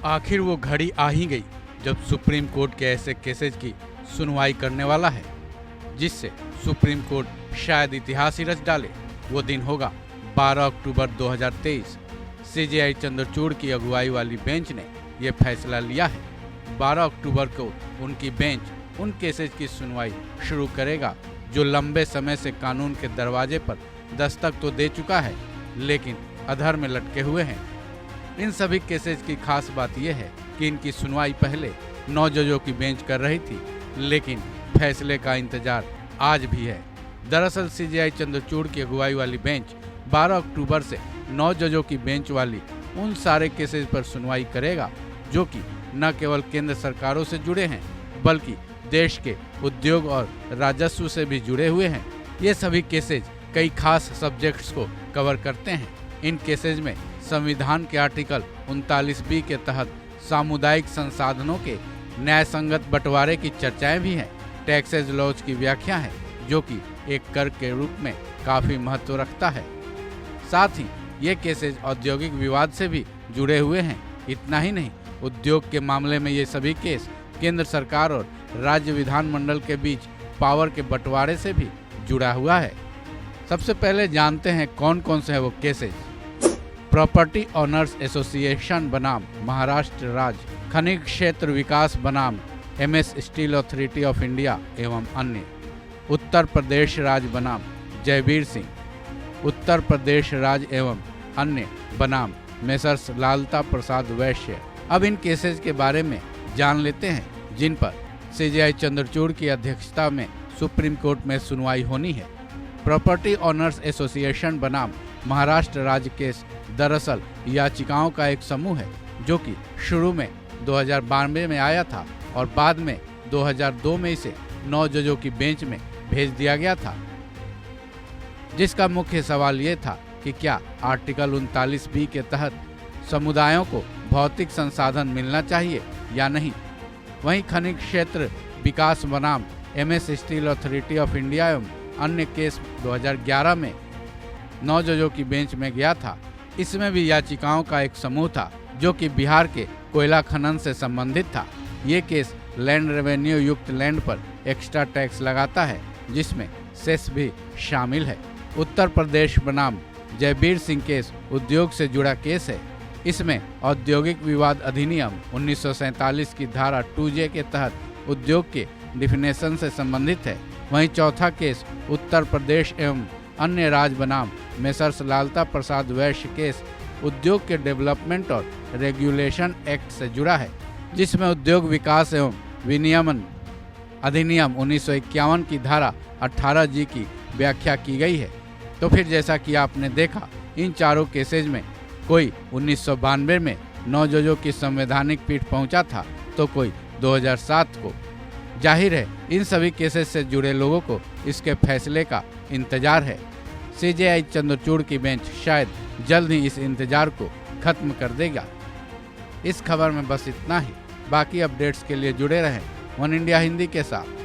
आखिर वो घड़ी आ ही गई जब सुप्रीम कोर्ट के ऐसे केसेज की सुनवाई करने वाला है जिससे सुप्रीम कोर्ट शायद इतिहास ही रच डाले। वो दिन होगा 12 अक्टूबर 2023। सीजेआई चंद्रचूड़ की अगुवाई वाली बेंच ने ये फैसला लिया है। 12 अक्टूबर को उनकी बेंच उन केसेज की सुनवाई शुरू करेगा जो लंबे समय से कानून के दरवाजे पर दस्तक तो दे चुका है लेकिन अधर में लटके हुए हैं। इन सभी केसेज की खास बात यह है कि इनकी सुनवाई पहले 9 जजों की बेंच कर रही थी लेकिन फैसले का इंतजार आज भी है। दरअसल सीजेआई चंद्रचूड़ की अगुवाई वाली बेंच 12 अक्टूबर से 9 जजों की बेंच वाली उन सारे केसेज पर सुनवाई करेगा जो कि न केवल केंद्र सरकारों से जुड़े हैं बल्कि देश के उद्योग और राजस्व से भी जुड़े हुए हैं। ये सभी केसेज कई खास सब्जेक्ट्स को कवर करते हैं। इन केसेज में संविधान के आर्टिकल 39B के तहत सामुदायिक संसाधनों के न्याय संगत बंटवारे की चर्चाएं भी हैं। टैक्सेज लॉज की व्याख्या है जो कि एक कर के रूप में काफी महत्व रखता है। साथ ही ये केसेज औद्योगिक विवाद से भी जुड़े हुए हैं। इतना ही नहीं, उद्योग के मामले में ये सभी केस केंद्र सरकार और राज्य विधानमंडल के बीच पावर के बंटवारे से भी जुड़ा हुआ है। सबसे पहले जानते हैं कौन कौन से हैं वो केसेज। प्रॉपर्टी ऑनर्स एसोसिएशन बनाम महाराष्ट्र राज्य, खनिज क्षेत्र विकास बनाम MS steel authority of India एवं अन्य, उत्तर प्रदेश राज्य बनाम जयवीर सिंह, उत्तर प्रदेश राज्य एवं अन्य बनाम मेसर्स लालता प्रसाद वैश्य। अब इन केसेस के बारे में जान लेते हैं जिन पर सीजेआई चंद्रचूड़ की अध्यक्षता में सुप्रीम कोर्ट में सुनवाई होनी है। प्रॉपर्टी ऑनर्स एसोसिएशन बनाम महाराष्ट्र राज्य केस दरअसल याचिकाओं का एक समूह है जो कि शुरू में 2092 में आया था और बाद में 2002 में इसे 9 जजों की बेंच में भेज दिया गया था, जिसका मुख्य सवाल ये था कि क्या आर्टिकल 39B के तहत समुदायों को भौतिक संसाधन मिलना चाहिए या नहीं। वहीं खनिज क्षेत्र विकास बनाम MS steel authority of India एवं अन्य केस 2011 में 9 जजों की बेंच में गया था। इसमें भी याचिकाओं का एक समूह था जो कि बिहार के कोयला खनन से संबंधित था। ये केस लैंड रेवेन्यू युक्त लैंड पर एक्स्ट्रा टैक्स लगाता है जिसमें सेस भी शामिल है। उत्तर प्रदेश बनाम जयवीर सिंह केस उद्योग से जुड़ा केस है। इसमें औद्योगिक विवाद अधिनियम 1947 की धारा 2J के तहत उद्योग के डिफिनेशन से संबंधित है। वहीं चौथा केस उत्तर प्रदेश एवं अन्य राज्य बनाम मेसर्स लालता प्रसाद वैश्य केस उद्योग के डेवलपमेंट और रेगुलेशन एक्ट से जुड़ा है जिसमें उद्योग विकास एवं विनियमन अधिनियम 1951 की धारा 18G की व्याख्या की गई है। तो फिर जैसा कि आपने देखा, इन चारों केसेज में कोई 1992 में 9 जजों की संवैधानिक पीठ पहुंचा था तो कोई 2007 को। जाहिर है इन सभी केसेस से जुड़े लोगों को इसके फैसले का इंतजार है। सीजेआई चंद्रचूड़ की बेंच शायद जल्द ही इस इंतजार को खत्म कर देगा। इस खबर में बस इतना ही। बाकी अपडेट्स के लिए जुड़े रहें वन इंडिया हिंदी के साथ।